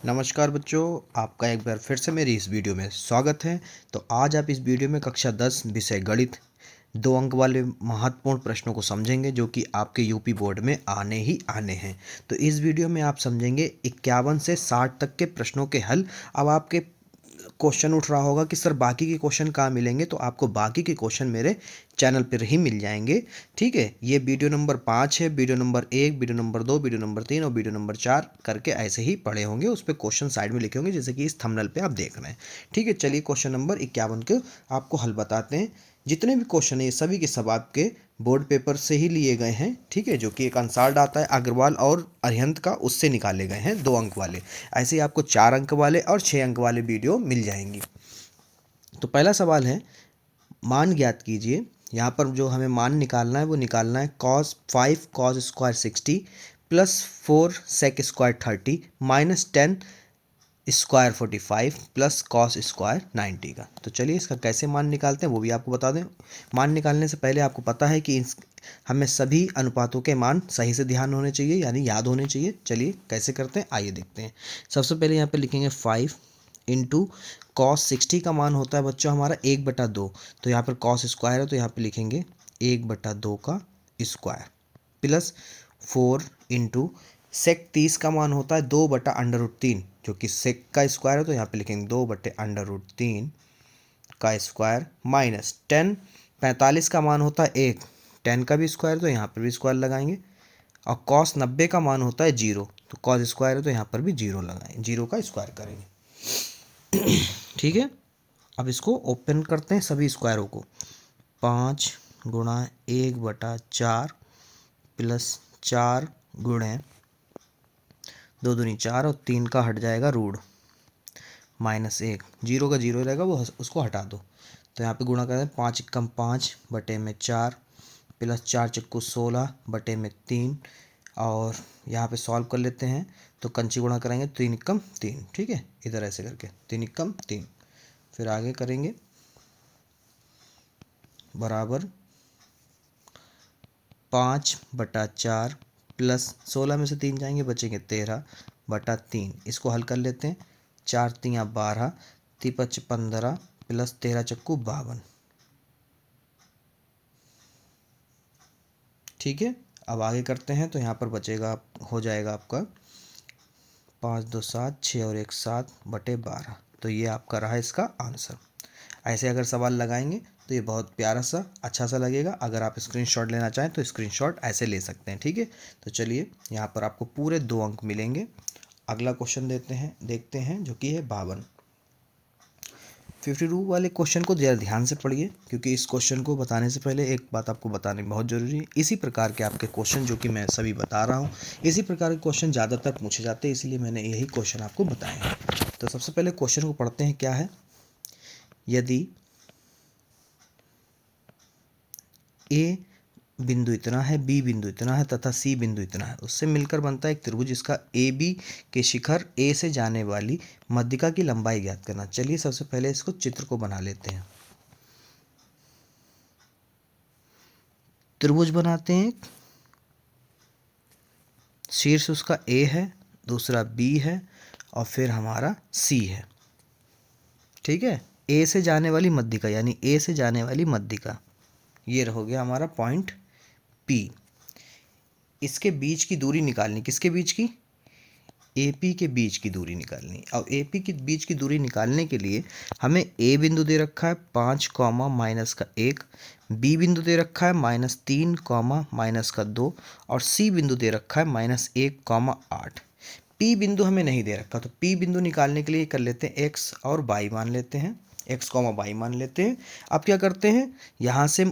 नमस्कार बच्चों, आपका एक बार फिर से मेरी इस वीडियो में स्वागत है। तो आज आप इस वीडियो में कक्षा 10 विषय गणित 2 अंक वाले महत्वपूर्ण प्रश्नों को समझेंगे जो कि आपके यूपी बोर्ड में आने ही आने हैं। तो इस वीडियो में आप समझेंगे 51 से 60 तक के प्रश्नों के हल। अब आपके क्वेश्चन उठ रहा होगा कि सर बाकी के क्वेश्चन कहाँ मिलेंगे, तो आपको बाकी के क्वेश्चन मेरे चैनल पर ही मिल जाएंगे। ठीक है, ये वीडियो नंबर 5 है, video number 1, video number 2, video number 3 और वीडियो नंबर 4 करके ऐसे ही पड़े होंगे। उस पर क्वेश्चन साइड में लिखे होंगे जैसे कि इस थंबनेल पे आप देख रहे हैं। ठीक है, चलिए क्वेश्चन नंबर 51 के आपको हल बताते हैं। जितने भी क्वेश्चन है ये सभी के सब आपके बोर्ड पेपर से ही लिए गए हैं। ठीक है, जो कि एक अंसार्ड आता है अग्रवाल और अरिहंत का, उससे निकाले गए हैं 2 अंक वाले। ऐसे ही आपको 4 अंक वाले और 6 अंक वाले वीडियो मिल जाएंगी। तो पहला सवाल है, मान ज्ञात कीजिए। यहाँ पर जो हमें मान निकालना है वो निकालना है cos 5 cos square 60 plus 4 sec square 30 minus 10 square 45 plus cos square 90 का। तो चलिए इसका कैसे मान निकालते हैं वो भी आपको बता दें। मान निकालने से पहले आपको पता है कि हमें सभी अनुपातों के मान सही से ध्यान होने चाहिए, यानी याद होने चाहिए। चलिए कैसे करते हैं आइए देखते हैं। सबसे पहले यहाँ पे लिखेंगे 5 इंटू कॉस 60 का मान होता है बच्चों हमारा 1/2। तो यहाँ पर कॉस स्क्वायर है तो यहाँ पे लिखेंगे 1/2 का स्क्वायर प्लस 4 इंटू सेक 30 का मान होता है 2/√3, जो कि सेक का स्क्वायर है तो यहाँ पे लिखेंगे 2/√3 का स्क्वायर माइनस 10 45 का मान होता है 1, 10 का भी स्क्वायर तो यहाँ पर भी स्क्वायर लगाएंगे। और कॉस 90 का मान होता है 0, तो कॉस स्क्वायर है तो यहाँ पर भी 0 लगाएंगे, 0 का स्क्वायर करेंगे। ठीक है, अब इसको ओपन करते हैं सभी स्क्वायरों को। 5 गुणा 1/4 प्लस 4 गुणे 2 दूनी 4 और 3 का हट जाएगा रूट माइनस 1, 0 का 0 रहेगा वो उसको हटा दो। तो यहाँ पे गुणा करें 5 एकम 5/4 प्लस 4 चक्कू 16/3 और यहाँ पे सॉल्व कर लेते हैं। तो कंची गुणा करेंगे 3 एकम 3। ठीक है, इधर ऐसे करके 3 एकम 3, फिर आगे करेंगे बराबर 5/4 प्लस 16 में से 3 जाएंगे बचेंगे 13/3। इसको हल कर लेते हैं। 4 3 12, 3 5 15 प्लस 13 चक्कू 52। ठीक है, अब आगे करते हैं तो यहाँ पर बचेगा हो जाएगा आपका 5 2 7 6 और 1 7/12। तो ये आपका रहा इसका आंसर। ऐसे अगर सवाल लगाएंगे तो ये बहुत प्यारा सा अच्छा सा लगेगा। अगर आप स्क्रीनशॉट लेना चाहें तो स्क्रीनशॉट ऐसे ले सकते हैं। ठीक है, तो चलिए यहाँ पर आपको पूरे 2 अंक मिलेंगे। अगला क्वेश्चन देखते हैं जो कि है 52। 52 वाले क्वेश्चन को ज़रा ध्यान से पढ़िए, क्योंकि इस क्वेश्चन को बताने से पहले एक बात आपको बतानी बहुत ज़रूरी है। इसी प्रकार के आपके क्वेश्चन जो कि मैं सभी बता रहा हूँ, इसी प्रकार के क्वेश्चन ज़्यादातर पूछे जाते हैं, इसलिए मैंने यही क्वेश्चन आपको बताए हैं। तो सबसे पहले क्वेश्चन को पढ़ते हैं। क्या है, यदि ए बिंदु इतना है, बी बिंदु इतना है तथा सी बिंदु इतना है, उससे मिलकर बनता है एक त्रिभुज जिसका ए बी के शिखर ए से जाने वाली मध्यिका की लंबाई ज्ञात करना। चलिए सबसे पहले इसको चित्र को बना लेते हैं। त्रिभुज बनाते हैं, शीर्ष उसका ए है, दूसरा बी है और फिर हमारा सी है। ठीक है, ए से जाने वाली मध्यिका यानी ए से जाने वाली मध्यिका, ये हो गया हमारा पॉइंट पी। इसके बीच की दूरी निकालनी, किसके बीच की, एपी के बीच की दूरी निकालनी। अब एपी के बीच की दूरी निकालने के लिए हमें ए बिंदु दे रखा है 5 माइनस का 1, बी बिंदु दे रखा है -3 माइनस का 2 और सी बिंदु दे रखा है -1 8। पी बिंदु हमें नहीं दे रखा, तो पी बिंदु निकालने के लिए कर लेते हैं एक्स और वाई मान लेते हैं, एक्स वाई मान लेते हैं। अब क्या करते हैं, यहाँ से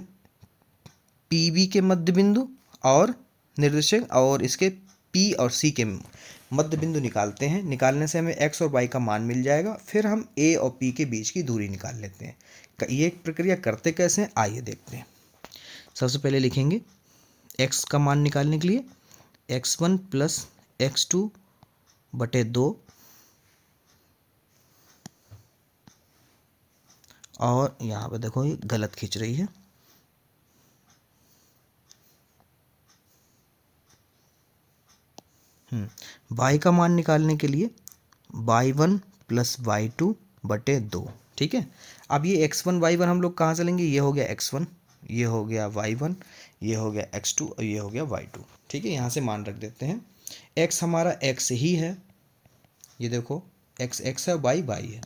पी बी के मध्य बिंदु और निर्देशक और इसके पी और सी के मध्य बिंदु निकालते हैं। निकालने से हमें एक्स और वाई का मान मिल जाएगा। फिर हम ए और पी के बीच की दूरी निकाल लेते हैं। ये प्रक्रिया करते कैसे हैं आइए देखते हैं। सबसे पहले लिखेंगे एक्स का मान निकालने के लिए x1 प्लस x2/2 और यहाँ पे देखो ये गलत खींच रही है, y का मान निकालने के लिए y1 प्लस y2 बटे 2। ठीक है, अब ये x1 y1 हम लोग कहाँ से लेंगे, ये हो गया x1, ये हो गया y1, ये हो गया x2 और ये हो गया y2। ठीक है, यहाँ से मान रख देते हैं। x हमारा x ही है, ये देखो x x है, y y है,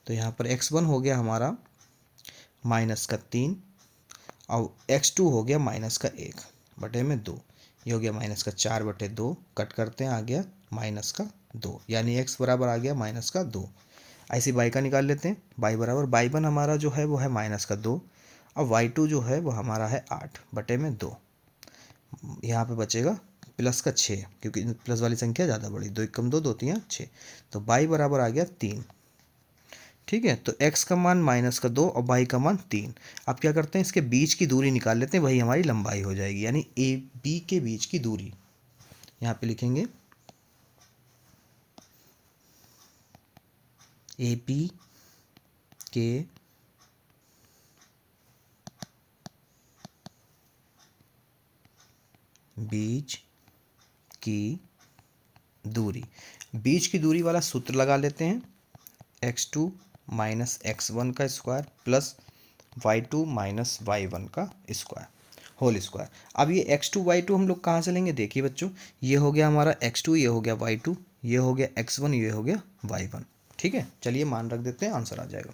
तो यहाँ पर x1 हो गया हमारा -3 और x2 हो गया -1 बटे में 2, ये हो गया -4 बटे 2, कट करते हैं, आ गया -2, यानी x बराबर आ गया -2। ऐसे y का निकाल लेते हैं, y बराबर y1 हमारा जो है वो है -2 और y2 जो है वो हमारा है 8 बटे में 2। यहाँ पे बचेगा +6, क्योंकि प्लस वाली संख्या ज़्यादा बड़ी, 2 एकम 2, 2 तियां 6, तो y बराबर आ गया 3। ठीक है, तो x का मान -2 और y का मान 3। अब क्या करते हैं, इसके बीच की दूरी निकाल लेते हैं, वही हमारी लंबाई हो जाएगी, यानी ए बी के बीच की दूरी। यहाँ पे लिखेंगे ए बी के बीच की दूरी। बीच की दूरी वाला सूत्र लगा लेते हैं, x2 माइनस x1 का square plus y2 minus y1 का स्क्वायर होल स्क्वायर। अब ये x2 y2 हम लोग कहाँ से लेंगे, देखिए बच्चों, ये हो गया हमारा x2, ये हो गया y2, ये हो गया x1, ये हो गया y1। ठीक है, चलिए मान रख देते हैं, आंसर आ जाएगा।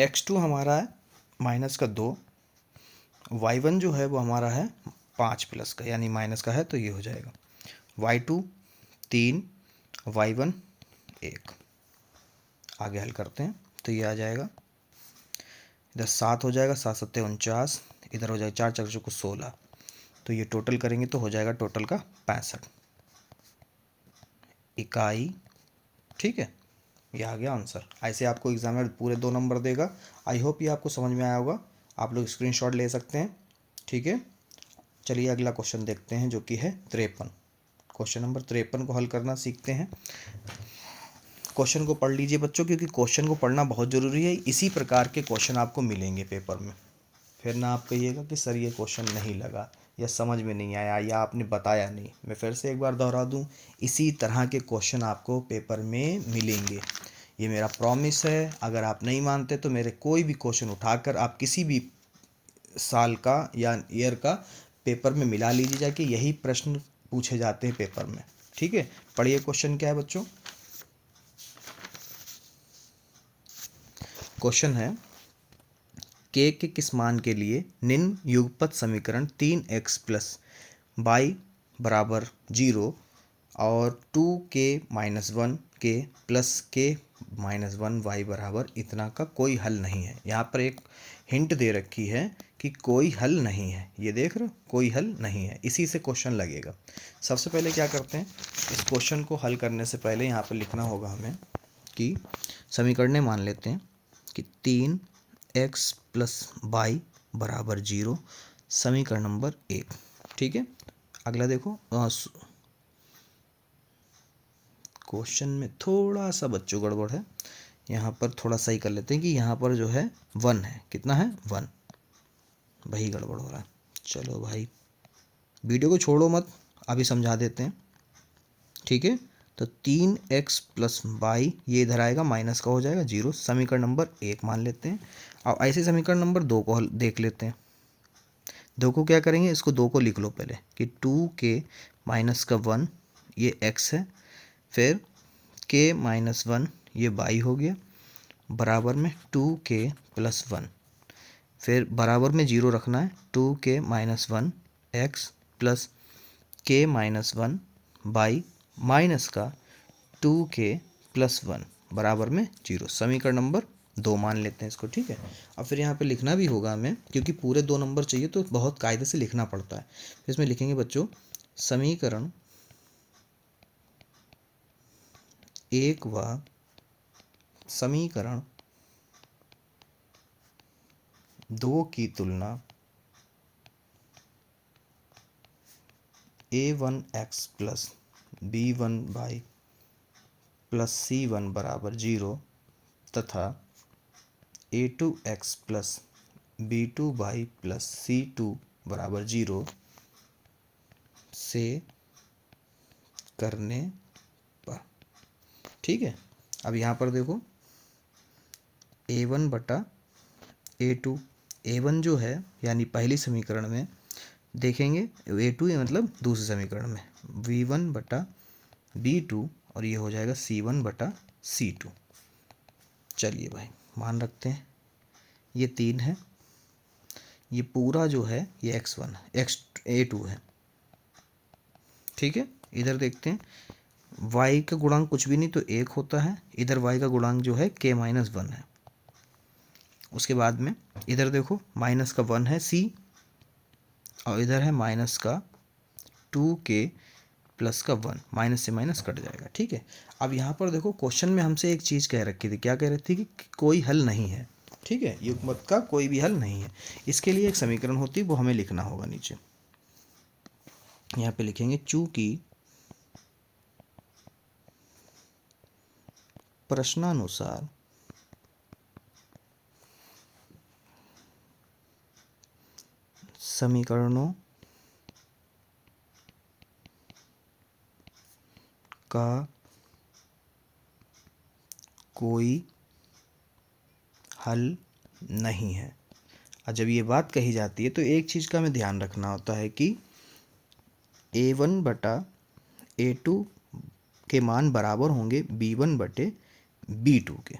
x2 हमारा है -2, y1 जो है वो हमारा है 5 प्लस का, यानी माइनस का है, तो ये हो जाएगा y2 3, y1 1। आगे हल करते हैं, तो ये आ जाएगा, इधर 7 हो जाएगा, 7 7 49, इधर हो जाएगा 4 4 को 16, तो ये टोटल करेंगे तो हो जाएगा टोटल का 65 इकाई। ठीक है, ये आ गया आंसर। ऐसे आपको एग्जामिनर पूरे 2 नंबर देगा। आई होप ये आपको समझ में आया होगा, आप लोग स्क्रीनशॉट ले सकते हैं। ठीक है, चलिए अगला क्वेश्चन देखते हैं, जो कि है 53। क्वेश्चन नंबर 53 को हल करना सीखते हैं। क्वेश्चन को पढ़ लीजिए बच्चों, क्योंकि क्वेश्चन को पढ़ना बहुत ज़रूरी है। इसी प्रकार के क्वेश्चन आपको मिलेंगे पेपर में, फिर ना आप कहिएगा कि सर ये क्वेश्चन नहीं लगा या समझ में नहीं आया या आपने बताया नहीं। मैं फिर से एक बार दोहरा दूं, इसी तरह के क्वेश्चन आपको पेपर में मिलेंगे, ये मेरा प्रॉमिस है। अगर आप नहीं मानते तो मेरे कोई भी क्वेश्चन उठाकर आप किसी भी साल का या ईयर का पेपर में मिला लीजिए, जाके यही प्रश्न पूछे जाते हैं पेपर में। ठीक है, पढ़िए क्वेश्चन क्या है बच्चों। क्वेश्चन है, के किस मान के लिए निम्न युगपत समीकरण 3x प्लस y बराबर 0 और 2k-1 के प्लस k-1 y बराबर इतना का कोई हल नहीं है। यहाँ पर एक हिंट दे रखी है कि कोई हल नहीं है, ये देख रहे हो, कोई हल नहीं है, इसी से क्वेश्चन लगेगा। सबसे पहले क्या करते हैं, इस क्वेश्चन को हल करने से पहले यहाँ पर लिखना होगा हमें कि समीकरणें मान लेते हैं कि 3x प्लस वाई बराबर 0, समीकरण नंबर 1। ठीक है, अगला देखो, क्वेश्चन में थोड़ा सा बच्चों गड़बड़ है, यहाँ पर थोड़ा सही कर लेते हैं कि यहाँ पर जो है 1 है, कितना है 1, वही गड़बड़ हो रहा है। चलो भाई, वीडियो को छोड़ो मत, अभी समझा देते हैं। ठीक है, तो 3x प्लस वाई, ये इधर आएगा, माइनस का हो जाएगा 0, समीकरण नंबर 1 मान लेते हैं। अब ऐसे समीकरण नंबर 2 को देख लेते हैं। 2 को क्या करेंगे, इसको 2 को लिख लो पहले कि 2k-1 ये x है, फिर k-1 ये y हो गया, बराबर में 2k प्लस 1, फिर बराबर में 0 रखना है, 2k-1 x plus k-1 y minus का 2k प्लस 1 बराबर में 0, समीकरण नंबर 2 मान लेते हैं इसको। ठीक है, अब फिर यहाँ पे लिखना भी होगा हमें, क्योंकि पूरे 2 नंबर चाहिए तो बहुत कायदे से लिखना पड़ता है। फिर इसमें लिखेंगे बच्चों, समीकरण 1 व समीकरण 2 की तुलना a1x plus b1y plus c1 बराबर 0 तथा a2x plus b2y plus c2 बराबर 0 से करने पर। ठीक है, अब यहाँ पर देखो a1 बटा a2, a1 जो है यानी पहली समीकरण में देखेंगे, a2 मतलब दूसरे समीकरण में v1 बटा b2 और ये हो जाएगा c1 बटा c2। चलिए भाई मान रखते हैं ये 3 है, ये पूरा जो है ये x1 है, a2 है। ठीक है, इधर देखते हैं y का गुणांक कुछ भी नहीं तो 1 होता है, इधर y का गुणांक जो है k-1 है। उसके बाद में इधर देखो माइनस का 1 है c और इधर है माइनस का 2k प्लस का 1, माइनस से माइनस कट जाएगा। ठीक है, अब यहाँ पर देखो क्वेश्चन में हमसे एक चीज़ कह रखी थी, क्या कह रही थी कि कोई हल नहीं है। ठीक है, युग्मक का कोई भी हल नहीं है। इसके लिए एक समीकरण होती है, वो हमें लिखना होगा नीचे। यहाँ पे लिखेंगे चूंकि प्रश्नानुसार समीकरणों का कोई हल नहीं है। और जब ये बात कही जाती है तो एक चीज़ का हमें ध्यान रखना होता है कि a1 बटा a2 के मान बराबर होंगे b1 बटे b2 के,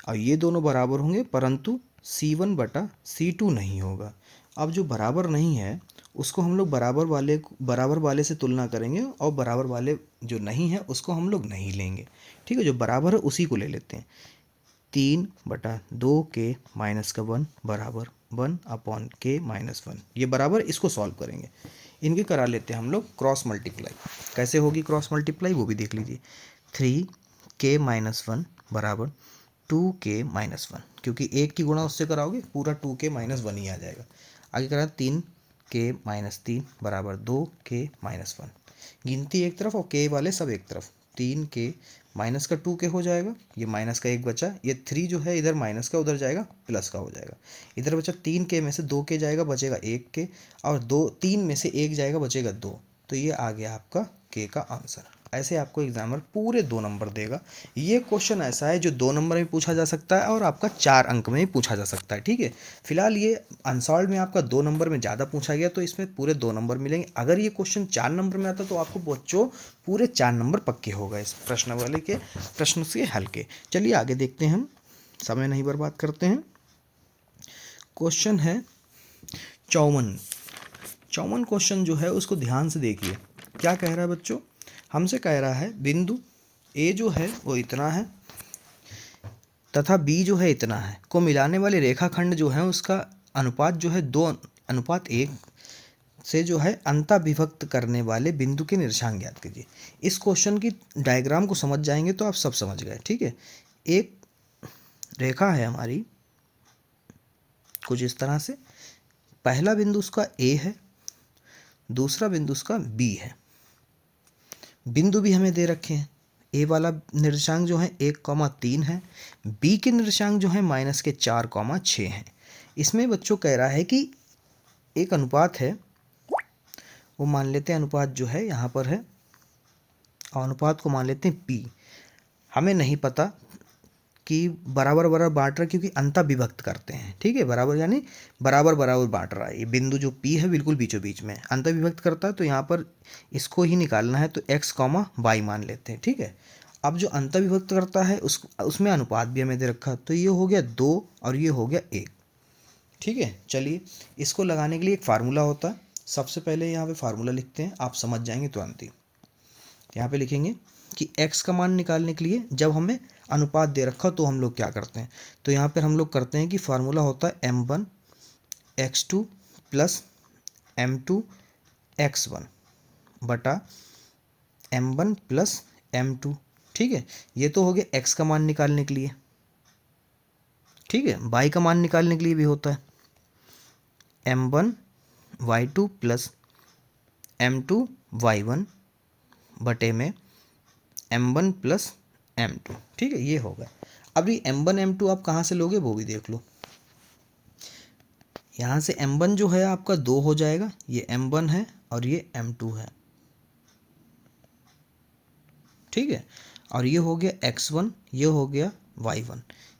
और ये दोनों बराबर होंगे परंतु c1 बटा c2 नहीं होगा। अब जो बराबर नहीं है उसको हम लोग बराबर वाले से तुलना करेंगे और बराबर वाले जो नहीं है उसको हम लोग नहीं लेंगे। ठीक है, जो बराबर है उसी को ले लेते हैं। 3 बटा 2k-1 बराबर 1/k-1, ये बराबर, इसको सॉल्व करेंगे। इनके करा लेते हैं हम लोग क्रॉस मल्टीप्लाई। कैसे होगी क्रॉस मल्टीप्लाई वो भी देख लीजिए। 3k-1 बराबर 2k-1, क्योंकि एक की गुणा उससे कराओगे पूरा 2k-1 ही आ जाएगा। आगे करा 3k-3 बराबर 2k-1, गिनती एक तरफ और k वाले सब एक तरफ। 3k माइनस का 2k हो जाएगा, ये माइनस का 1 बचा, ये 3 जो है इधर माइनस का उधर जाएगा प्लस का हो जाएगा। इधर बचा 3k में से 2k जाएगा बचेगा 1k, और 3 में से 1 जाएगा बचेगा 2, तो ये आ गया आपका k का आंसर। ऐसे आपको एग्जामिनर पूरे 2 नंबर देगा। ये क्वेश्चन ऐसा है जो 2 नंबर में पूछा जा सकता है और आपका 4 अंक में भी पूछा जा सकता है। ठीक है, फिलहाल ये अनसॉल्व में आपका 2 नंबर में ज़्यादा पूछा गया तो इसमें पूरे 2 नंबर मिलेंगे। अगर ये क्वेश्चन 4 नंबर में आता तो आपको बच्चों पूरे 4 नंबर पक्के हो गए इस प्रश्न वाले के प्रश्न से हल के। चलिए आगे देखते हैं, हम समय नहीं बर्बाद करते हैं। क्वेश्चन है 54 क्वेश्चन जो है उसको ध्यान से देखिए। क्या कह रहा है बच्चों, हमसे कह रहा है बिंदु ए जो है वो इतना है तथा बी जो है इतना है को मिलाने वाले रेखाखंड जो है उसका अनुपात जो है 2:1 से जो है अंता विभक्त करने वाले बिंदु के निर्देशांक ज्ञात कीजिए। इस क्वेश्चन की डायग्राम को समझ जाएंगे तो आप सब समझ गए। ठीक है, एक रेखा है हमारी कुछ इस तरह से, पहला बिंदु उसका ए है, दूसरा बिंदु उसका बी है। बिंदु भी हमें दे रखे हैं, ए वाला निर्देशांक जो है 1,3 है, बी के निर्देशांक जो है -4,6 हैं। इसमें बच्चों कह रहा है कि एक अनुपात है, वो मान लेते हैं अनुपात जो है यहाँ पर है, और अनुपात को मान लेते हैं पी। हमें नहीं पता कि बराबर बराबर बांट रहा है क्योंकि अंता विभक्त करते हैं। ठीक है, बराबर यानी बराबर बराबर बांट रहा है। ये बिंदु जो पी है बिल्कुल बीचों बीच में अंता विभक्त करता है, तो यहाँ पर इसको ही निकालना है तो x, y मान लेते हैं। ठीक है, अब जो अंता विभक्त करता है उसमें अनुपात भी हमें दे रखा, तो ये हो गया 2 और ये हो गया 1। ठीक है, चलिए इसको लगाने के लिए एक फार्मूला होता है। सबसे पहले यहाँ पे फार्मूला लिखते हैं, आप समझ जाएंगे तुरंत ही। यहाँ पे लिखेंगे कि x का मान निकालने के लिए जब हमें अनुपात दे रखा तो हम लोग क्या करते हैं, तो यहाँ पर हम लोग करते हैं कि फार्मूला होता है m1x2 प्लस m2x1 बटा m1 प्लस m2। ठीक है, ये तो हो गया x का मान निकालने के लिए। ठीक है, y का मान निकालने के लिए भी होता है m1y2 प्लस m2y1 बटे में m1 प्लस m2। ठीक है, ये होगा। अब ये m1 m2 आप कहाँ से लोगे वो भी देख लो। यहाँ से m1 जो है आपका 2 हो जाएगा, ये m1 है और ये M2 है, ठीक है। और ये हो गया x1, ये हो गया y1,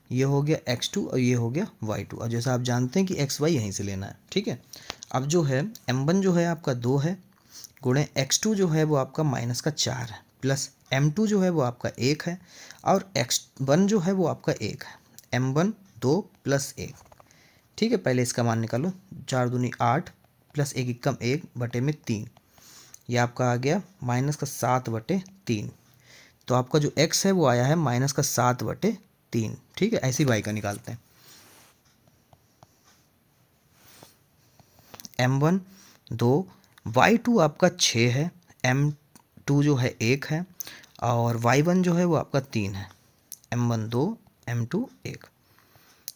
ये हो गया x2 और ये हो गया y2। और जैसा आप जानते हैं कि xy यहीं से लेना है, ठीक है। अब जो है m1 जो है आपका 2 है, गुणे x2 जो है वो आपका -4 है, प्लस m2 जो है वो आपका 1 है, और x1 जो है वो आपका 1 है। m1 2 प्लस 1, ठीक है। पहले इसका मान निकालो, 4 दूनी 8 प्लस 1 एकम 1 बटे में 3, ये आपका आ गया -7/3। तो आपका जो x है वो आया है -7/3, ठीक है। ऐसी y का निकालते हैं। m1 2, y2 आपका 6 है, m2 जो है 1 है, और y1 जो है वो आपका 3 है। m1 2, m2 1,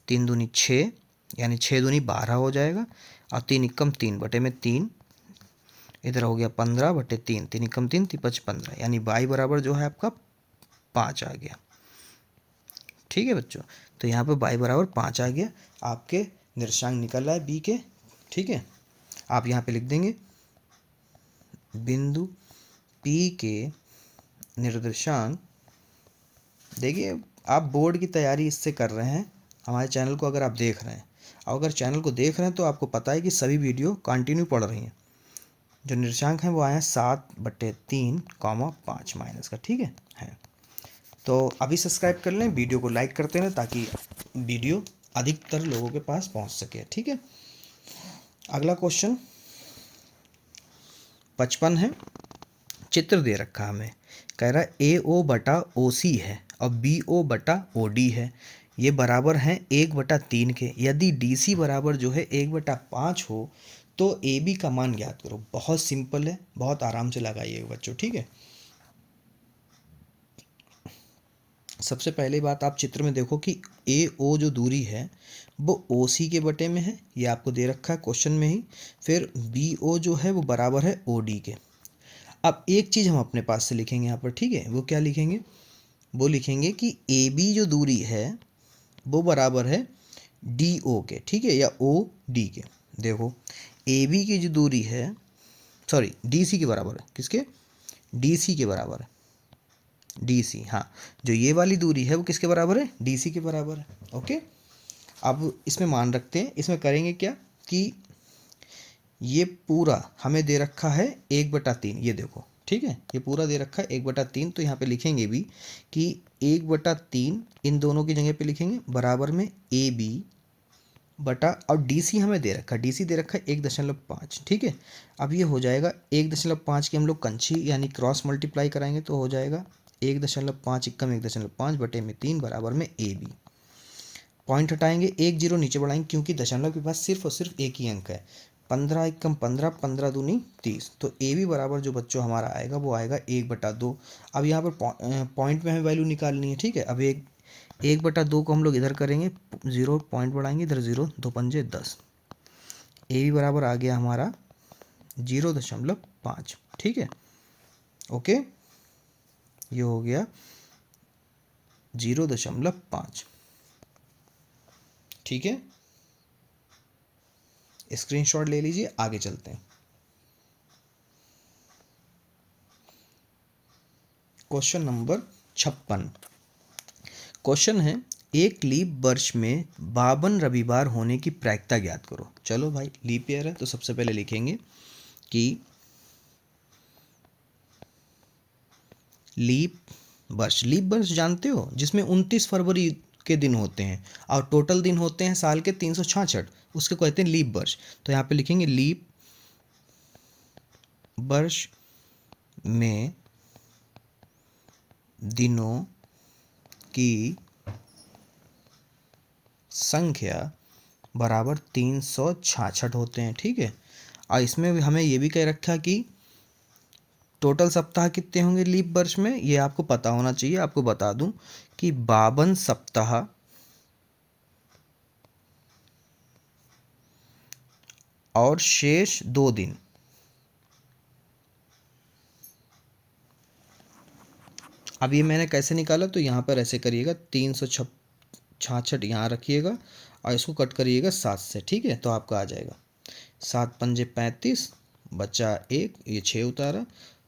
3 दूनी 6 यानी 6 दूनी 12 हो जाएगा, और 3 एकम 3 बटे में 3, इधर हो गया 15/3, 3 एकम 3 3 15, यानी y बराबर जो है आपका 5 आ गया, ठीक है बच्चों। तो यहाँ पे y बराबर 5 आ गया, आपके निर्देशांक निकल रहा है बी के, ठीक है। आप यहाँ पे लिख देंगे बिंदु P के निर्देशांक। देखिए आप बोर्ड की तैयारी इससे कर रहे हैं, हमारे चैनल को अगर आप देख रहे हैं, और अगर चैनल को देख रहे हैं तो आपको पता है कि सभी वीडियो कंटिन्यू पढ़ रही हैं। जो निर्देशांक हैं वो आए हैं 7/3, 5 माइनस का, ठीक है। तो अभी सब्सक्राइब कर लें, वीडियो को लाइक करते रहें ताकि वीडियो अधिकतर लोगों के पास पहुंच सके, ठीक है। अगला क्वेश्चन 55 है, चित्र दे रखा हमें, कह रहा है AO/OC है और BO/OD है, ये बराबर हैं 1/3 के। यदि DC बराबर जो है 1/5 हो तो AB का मान ज्ञात करो। बहुत सिंपल है, बहुत आराम से लगाइएगा बच्चों, ठीक है। सबसे पहले बात आप चित्र में देखो कि AO जो दूरी है वो OC के बटे में है, ये आपको दे रखा है क्वेश्चन में ही। फिर BO जो है वो बराबर है OD के। अब एक चीज़ हम अपने पास से लिखेंगे यहाँ पर, ठीक है। वो क्या लिखेंगे, वो लिखेंगे कि AB जो दूरी है वो बराबर है DO के, ठीक है, या OD के। देखो AB की जो दूरी है, सॉरी DC के बराबर है, किसके, DC के बराबर है, DC, हाँ। जो ये वाली दूरी है वो किसके बराबर है, DC के बराबर है, ओके। अब इसमें मान रखते हैं, इसमें करेंगे क्या कि ये पूरा हमें दे रखा है 1/3, ये देखो, ठीक है। ये पूरा दे रखा है 1/3, तो यहाँ पे लिखेंगे भी कि 1/3 इन दोनों की जगह पे लिखेंगे, बराबर में AB बटा, और DC हमें दे रखा है, DC दे रखा है 1.5, ठीक है। अब ये हो जाएगा 1.5 की हम लोग कंची यानी क्रॉस मल्टीप्लाई कराएंगे तो हो जाएगा 1.5 एकम 1.5 बटे में 3 बराबर में AB। पॉइंट हटाएंगे, 1 0 नीचे बढ़ाएंगे क्योंकि दशमलव के पास सिर्फ और सिर्फ एक ही अंक है। 15 एकम 15, 15 दूनी 30, तो AB बराबर जो बच्चों हमारा आएगा वो आएगा 1/2। अब यहाँ पर पॉइंट में हमें वैल्यू निकालनी है, ठीक है। अब 1/2 को हम लोग इधर करेंगे, 0 पॉइंट बढ़ाएंगे, इधर 0, 2 पंजे 10, AB बराबर आ गया हमारा 0.5, ठीक है, ओके। ये हो गया 0.5, ठीक है। स्क्रीनशॉट ले लीजिए, आगे चलते हैं। Question number 56। क्वेश्चन है, एक लीप वर्ष में 52 रविवार होने की प्रायिकता ज्ञात करो। चलो भाई, लीप ईयर है तो सबसे पहले लिखेंगे कि लीप वर्ष जानते हो जिसमें 29 फरवरी के दिन होते हैं और टोटल दिन होते हैं साल के 366, उसके कहते हैं लीप वर्ष। तो यहाँ पे लिखेंगे लीप वर्ष में दिनों की संख्या बराबर 366 होते हैं, ठीक है। और इसमें भी हमें ये भी कह रखा कि टोटल सप्ताह कितने होंगे लीप वर्ष में, ये आपको पता होना चाहिए। आपको बता दूं कि 52 सप्ताह और शेष 2 दिन। अब ये मैंने कैसे निकाला, तो यहाँ पर ऐसे करिएगा, 366 यहाँ रखिएगा और इसको कट करिएगा 7 से, ठीक है। तो आपका आ जाएगा 7 पंजे 35 बचा 1, ये 6 उतारा,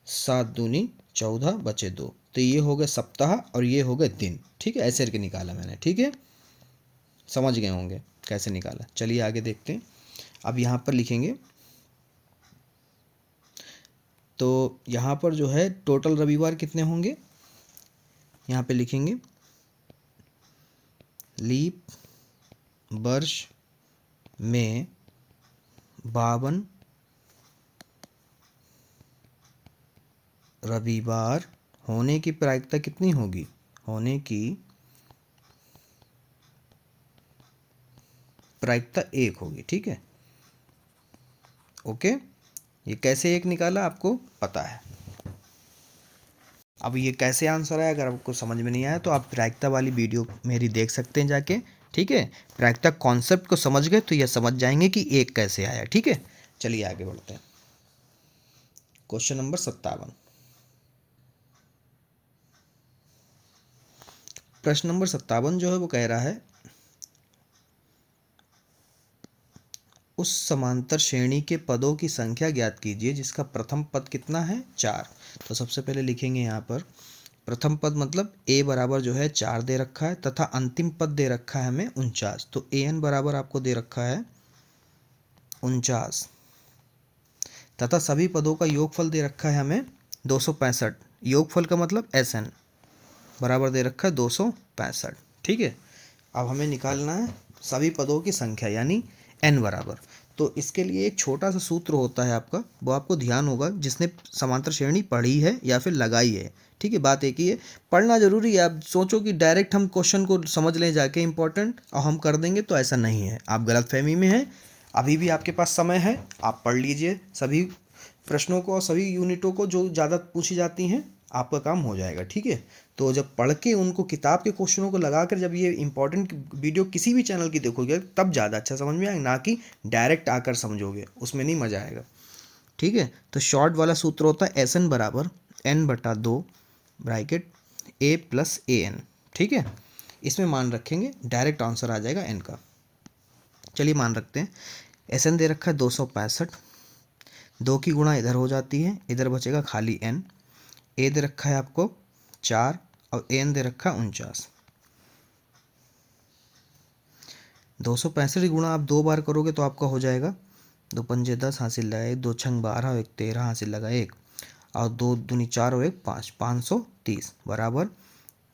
7 दूनी 14 बचे 2, तो ये हो गए सप्ताह और ये हो गए दिन। ठीक है, ऐसे करके निकाला मैंने। ठीक है, समझ गए होंगे कैसे निकाला। चलिए आगे देखते हैं। अब यहाँ पर लिखेंगे, तो यहाँ पर जो है टोटल रविवार कितने होंगे, यहाँ पे लिखेंगे लीप वर्ष में 52 रविवार होने की प्रायिकता कितनी होगी, होने की प्रायिकता 1 होगी। ठीक है, ओके। ये कैसे 1 निकाला आपको पता है। अब ये कैसे आंसर है, अगर आपको समझ में नहीं आया तो आप प्रायिकता वाली वीडियो मेरी देख सकते हैं जाके। ठीक है, प्रायिकता कॉन्सेप्ट को समझ गए तो ये समझ जाएंगे कि 1 कैसे आया। ठीक है, चलिए आगे बढ़ते हैं। Question number 57। प्रश्न नंबर 57 जो है वो कह रहा है, उस समांतर श्रेणी के पदों की संख्या ज्ञात कीजिए जिसका प्रथम पद कितना है, 4। तो सबसे पहले लिखेंगे यहाँ पर प्रथम पद मतलब a बराबर जो है 4 दे रखा है, तथा अंतिम पद दे रखा है हमें 49। तो an बराबर आपको दे रखा है 49, तथा सभी पदों का योगफल दे रखा है हमें 265। योगफल का मतलब SN बराबर दे रखा है 265। ठीक है, अब हमें निकालना है सभी पदों की संख्या यानी n बराबर। तो इसके लिए एक छोटा सा सूत्र होता है आपका, वो आपको ध्यान होगा जिसने समांतर श्रेणी पढ़ी है या फिर लगाई है। ठीक है, बात एक ही है, पढ़ना जरूरी है। आप सोचो कि डायरेक्ट हम क्वेश्चन को समझ लें जाके इंपॉर्टेंट और हम कर देंगे, तो ऐसा नहीं है, आप गलतफहमी में हैं। अभी भी आपके पास समय है, आप पढ़ लीजिए सभी प्रश्नों को और सभी यूनिटों को जो ज़्यादा पूछी जाती हैं, आपका काम हो जाएगा। ठीक है, तो जब पढ़ के उनको किताब के क्वेश्चनों को लगा कर जब ये इंपॉर्टेंट वीडियो किसी भी चैनल की देखोगे तब ज़्यादा अच्छा समझ में आएगा, ना कि डायरेक्ट आकर समझोगे, उसमें नहीं मज़ा आएगा। ठीक है, तो शॉर्ट वाला सूत्र होता है SN बराबर N/2 ब्रैकेट A + AN। ठीक है, इसमें मान रखेंगे, डायरेक्ट आंसर आ जाएगा N का। चलिए मान रखते हैं, SN दे रखा है 265, 2 की गुणा इधर हो जाती है, इधर बचेगा खाली N। A दे रखा है आपको 4 और AN दे रखा है 49। 265 गुणा आप 2 बार करोगे तो आपका हो जाएगा 2 पंजे 10 हासिल लगा 1, 2 छंग 12 और 1 13 हासिल लगा 1 और 2 दूनी 4 और 1 5, 530 बराबर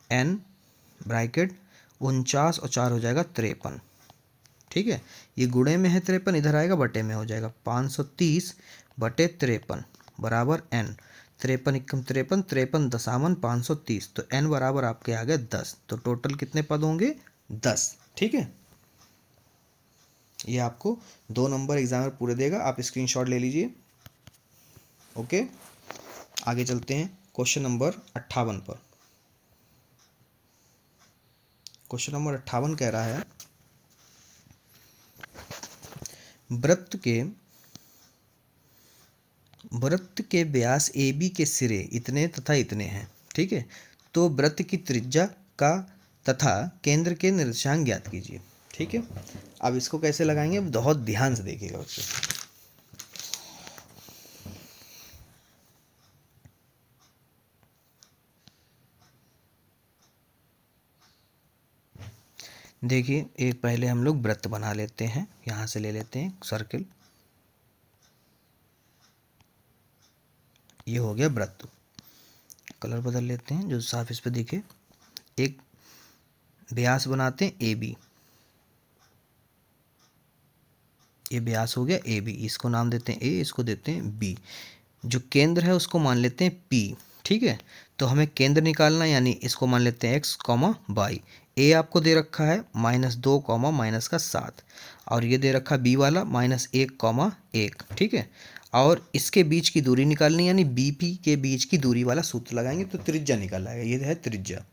N ब्रैकेट 49 और 4 हो जाएगा 53। ठीक है, ये गुणे में है 53, इधर आएगा बटे में हो जाएगा 530 बटे 53 बराबर N। 53 एकम 53, 53 दशामन 530, तो N बराबर आपके आ गए 10। तो टोटल कितने पद होंगे, 10। ठीक है, ये आपको 2 नंबर एग्जाम में पूरे देगा, आप स्क्रीनशॉट ले लीजिए। ओके, आगे चलते हैं क्वेश्चन नंबर 58 पर। क्वेश्चन नंबर 58 कह रहा है, वृत्त के व्यास AB के सिरे इतने तथा इतने हैं। ठीक है, तो वृत्त की त्रिज्या का तथा केंद्र के निर्देशांक ज्ञात कीजिए। ठीक है, अब इसको कैसे लगाएंगे, बहुत ध्यान से देखिएगा बच्चों। देखिए, एक पहले हम लोग वृत्त बना लेते हैं, यहाँ से ले लेते हैं सर्किल, ये हो गया वृत्त। कलर बदल लेते हैं जो साफ इस पे दिखे। एक व्यास बनाते हैं AB, ये व्यास हो गया AB, इसको नाम देते हैं A, इसको देते हैं B। जो केंद्र है उसको मान लेते हैं P। ठीक है, तो हमें केंद्र निकालना, यानी इसको मान लेते हैं X, Y। A आपको दे रखा है -2, -7, और ये दे रखा B वाला -1, 1। ठीक है, और इसके बीच की दूरी निकालनी, यानी BP के बीच की दूरी वाला सूत्र लगाएंगे तो त्रिज्या निकल आएगा, ये है त्रिज्या।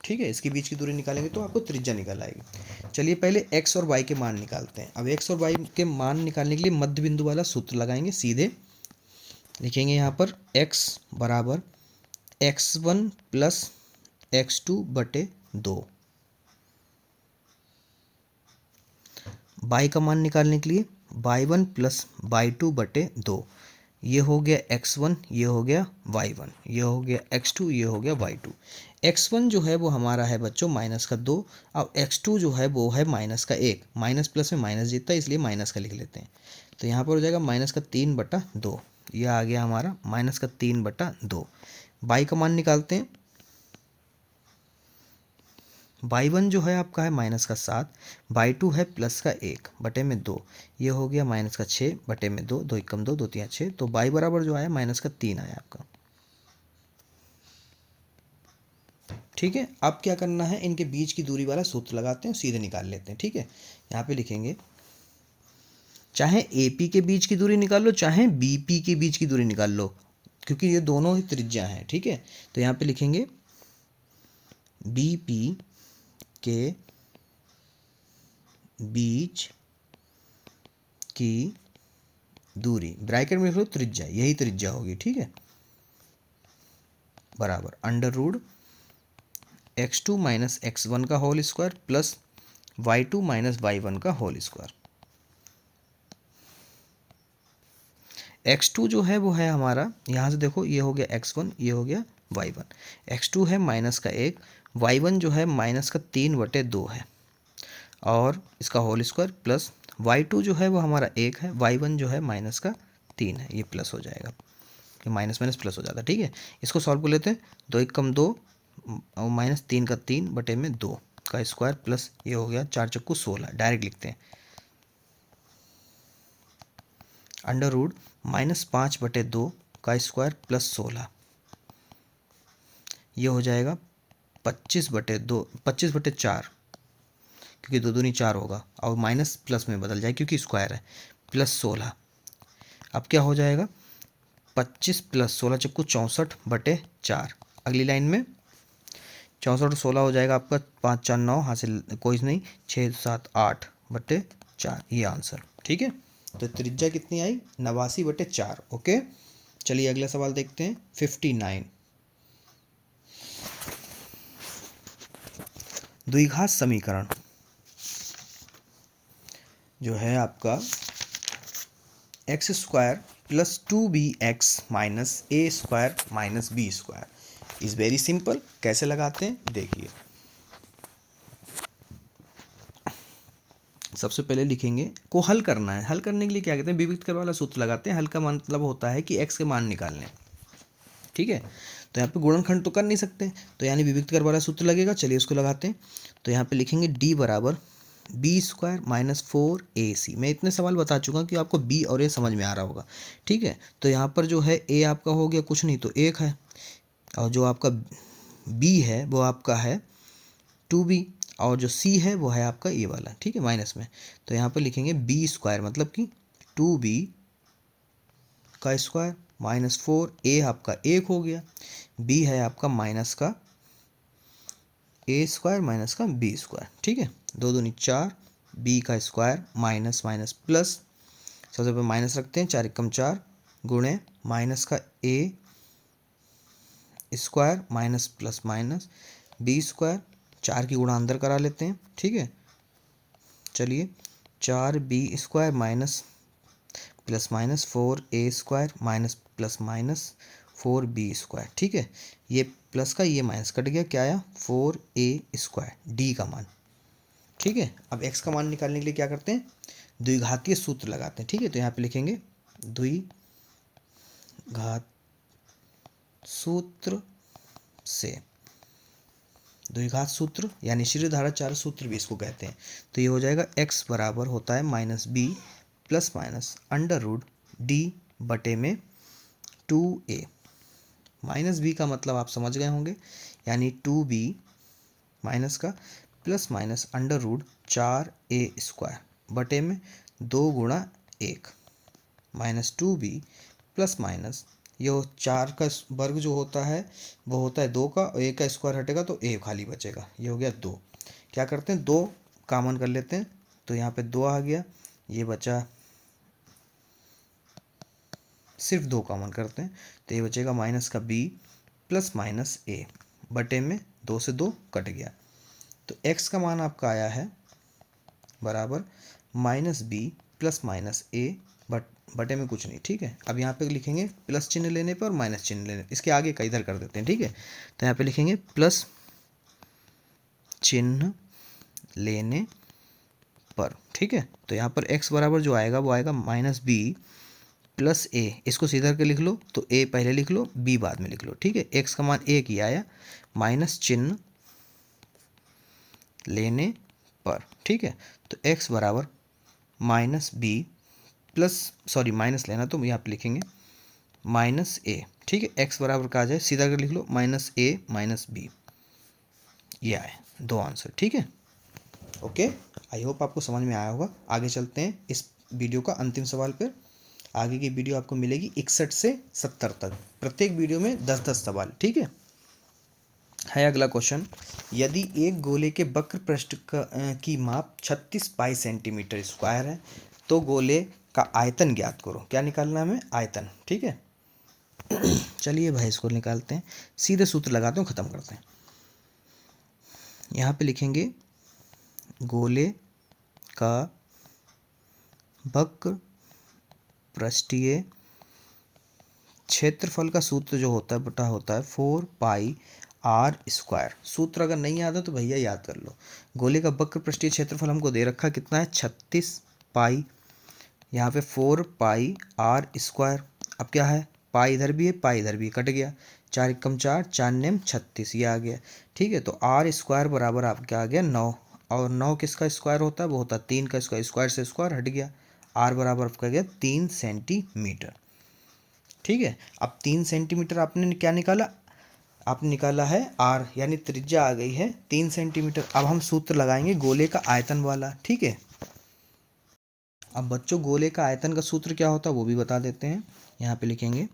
ठीक है, इसके बीच की दूरी निकालेंगे तो आपको त्रिज्या निकल आएगी। चलिए पहले x और y के मान निकालते हैं। अब x और y के मान निकालने के लिए मध्य बिंदु वाला सूत्र लगाएंगे, सीधे लिखेंगे यहाँ पर x बराबर x1 + x2 बटे 2। y का मान निकालने के लिए y1 प्लस y2 बटे 2, ये हो गया x1, ये हो गया y1, ये हो गया x2, ये हो गया y2। x1 जो है वो हमारा है बच्चों -2, अब x2 जो है वो है -1, माइनस प्लस में माइनस जीतता है इसलिए माइनस का लिख लेते हैं। तो यहाँ पर हो जाएगा -3/2, ये आ गया हमारा -3/2। y का मान निकालते हैं। y1 जो है आपका है -7, y2 है +1/2, ये हो गया -6/2, 2 एकम 2, 2 तिया 6, तो y बराबर जो आया -3 आया आपका। ठीक है, अब क्या करना है, इनके बीच की दूरी वाला सूत्र लगाते हैं, सीधे निकाल लेते हैं। ठीक है, यहाँ पे लिखेंगे, चाहे AP के बीच की दूरी निकाल लो, चाहे BP के बीच की दूरी निकाल लो, क्योंकि ये दोनों ही त्रिज्या हैं। ठीक है, तो यहाँ पे लिखेंगे BP के बीच की दूरी, ब्रैकेट में लिख लो त्रिज्या, यही त्रिज्या होगी। ठीक है, बराबर √x2 - x1 का whole square plus y2 - y1 का होल स्क्वायर। x2 जो है वो है हमारा, यहाँ से देखो, ये हो गया x1, ये हो गया y1। x2 है -1, y1 जो है -3/2 है, और इसका होल स्क्वायर प्लस y2 जो है वो हमारा 1 है, y1 जो है -3 है, ये प्लस हो जाएगा, ये माइनस माइनस प्लस हो जाता है। ठीक है, इसको सॉल्व कर लेते हैं। 2 एकम 2 और -3 का 3/2 का स्क्वायर प्लस ये हो गया 4 चक्कू 16, डायरेक्ट लिखते हैं √-5/2 का स्क्वायर प्लस 16, ये हो जाएगा 25/4, क्योंकि 2 दूनी 4 होगा और माइनस प्लस में बदल जाए क्योंकि स्क्वायर है, प्लस 16। अब क्या हो जाएगा, 25 + 16 चक्कू 64/4। अगली लाइन में 64 और 16 हो जाएगा आपका 5 4 9, हासिल कोई नहीं, 6 7 8/4, ये आंसर। ठीक है, तो त्रिज्या कितनी आई, 89/4। ओके, चलिए अगला सवाल देखते हैं, 59। द्विघात समीकरण जो है आपका x² + 2bx - a² - b² is very simple. कैसे लगाते हैं देखिए, सबसे पहले लिखेंगे, को हल करना है। हल करने के लिए क्या कहते हैं, विविक्त कर वाला सूत्र लगाते हैं। हल का मतलब होता है कि x के मान निकालने। ठीक है, तो यहाँ पे गुणनखंड तो कर नहीं सकते, तो यानी विविक्त कर वाला सूत्र लगेगा। चलिए उसको लगाते हैं। तो यहाँ पे लिखेंगे d बराबर b² - 4ac। मैं इतने सवाल बता चुका हूँ कि आपको b और a समझ में आ रहा होगा। ठीक है, तो यहाँ पर जो है a आपका हो गया कुछ नहीं तो 1 है, और जो आपका b है वो आपका है 2b, और जो c है वो है आपका ये वाला। ठीक है, माइनस में, तो यहाँ पर लिखेंगे b² मतलब कि 2b का स्क्वायर -4, a आपका 1 हो गया, b है आपका माइनस का a² माइनस का b²। ठीक है, 2 दूनी 4, b का स्क्वायर माइनस माइनस प्लस, सबसे पहले माइनस रखते हैं, 4 एकम 4 गुणे माइनस का a² minus plus minus b², 4 की गुणा अंदर करा लेते हैं। ठीक है, चलिए 4b² minus plus minus 4a² minus plus minus 4b²। ठीक है, ये प्लस का ये माइनस कट गया, क्या आया 4a², d का मान। ठीक है, अब x का मान निकालने के लिए क्या करते हैं, द्विघातीय सूत्र लगाते हैं। ठीक है, तो यहाँ पे लिखेंगे द्विघात सूत्र से, द्विघात सूत्र यानी श्रीधाराचार्य सूत्र भी इसको कहते हैं। तो ये हो जाएगा x बराबर होता है -b प्लस माइनस √d/में 2a। -b का मतलब आप समझ गए होंगे, यानी 2b माइनस का प्लस माइनस √4a² में 2 गुणा 1 -2b प्लस माइनस, ये 4 का वर्ग जो होता है वो होता है 2 का, और 1 का स्क्वायर हटेगा तो a खाली बचेगा, ये हो गया 2। क्या करते हैं, 2 कॉमन कर लेते हैं, तो यहाँ पे 2 आ गया, ये बचा, सिर्फ 2 कॉमन करते हैं तो ये बचेगा माइनस का b प्लस माइनस a/ में 2 से 2 कट गया। तो x का मान आपका आया है बराबर -b प्लस माइनस ए बटे में कुछ नहीं, ठीक है। अब यहाँ पे लिखेंगे प्लस चिन्ह लेने पर और माइनस चिन्ह लेने, इसके आगे का इधर कर देते हैं, ठीक है। तो यहाँ पे लिखेंगे प्लस चिन्ह लेने पर, ठीक है। तो यहाँ पर x बराबर जो आएगा वो आएगा माइनस बी प्लस ए, इसको सीधा करके लिख लो, तो a पहले लिख लो b बाद में लिख लो, ठीक है। x का मान 1 ही आया, माइनस चिन्ह लेने पर, ठीक है। तो x बराबर minus B plus, sorry minus लेना तो यहाँ पे लिखेंगे माइनस ए, ठीक है। x बराबर का आ जाए, सीधा कर लिख लो माइनस ए माइनस बी, ये आए दो आंसर, ठीक है। ओके, आई होप आपको समझ में आया होगा। आगे चलते हैं इस वीडियो का अंतिम सवाल पर। आगे की वीडियो आपको मिलेगी 61 से 70 तक, प्रत्येक वीडियो में 10-10 सवाल, ठीक है। अगला क्वेश्चन, यदि एक गोले के वक्र पृष्ठ की माप 36 पाई सेंटीमीटर स्क्वायर है तो गोले का आयतन ज्ञात करो। क्या निकालना है हमें? आयतन, ठीक है। चलिए भाई इसको निकालते हैं, सीधे सूत्र लगाते हैं, ख़त्म करते हैं। यहाँ पे लिखेंगे गोले का वक्र पृष्ठीय क्षेत्रफल का सूत्र जो होता है बटा होता है 4 पाई आर स्क्वायर। सूत्र अगर नहीं याद है तो भैया याद कर लो। गोले का वक्र पृष्ठीय क्षेत्रफल हमको दे रखा कितना है? 36 पाई, यहाँ पे 4 पाई आर स्क्वायर। अब क्या है, पाई इधर भी है पाई इधर भी, कट गया, 4 एकम 4, 4 नेम 36, ये आ गया, ठीक है। तो आर स्क्वायर बराबर आपका आ गया 9, और 9 किसका स्क्वायर होता है? वो होता है 3 का स्क्वायर, स्क्वायर से स्क्वायर हट गया, आर बराबर आपका गया 3 सेंटीमीटर, ठीक है। अब 3 सेंटीमीटर आपने क्या निकाला? आपने निकाला है आर, यानी त्रिज्या आ गई है 3 सेंटीमीटर। अब हम सूत्र लगाएंगे गोले का आयतन वाला, ठीक है। अब बच्चों गोले का आयतन का सूत्र क्या होता है वो भी बता देते हैं। यहाँ पे लिखेंगे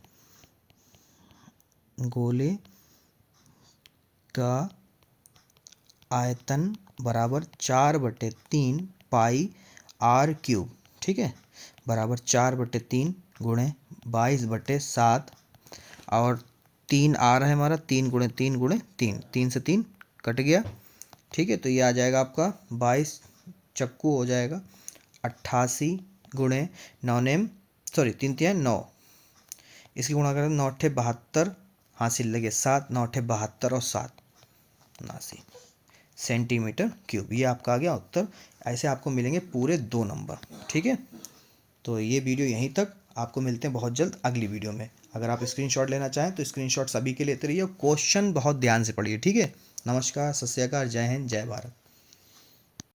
गोले का आयतन बराबर 4/3 पाई आर क्यूब, ठीक है, बराबर 4/3 गुणे 22/7, और 3 आ रहा है हमारा, 3 गुणे 3 गुणे 3, 3 से 3 कट गया, ठीक है। तो ये आ जाएगा आपका 22 चक्कू हो जाएगा 88 गुणे 9 नेम, सॉरी 3 3 9, इसकी गुणा करें 9 8 72, हासिल लगे 7, 9 8 72 और 7 89 सेंटीमीटर क्यूब। ये आपका आ गया उत्तर। ऐसे आपको मिलेंगे पूरे 2 नंबर, ठीक है। तो ये वीडियो यहीं तक, आपको मिलते हैं बहुत जल्द अगली वीडियो में। अगर आप स्क्रीनशॉट लेना चाहें तो स्क्रीनशॉट सभी के लेते रहिए, क्वेश्चन बहुत ध्यान से पढ़िए, ठीक है। नमस्कार, सत श्री अकाल, जय हिंद, जय भारत।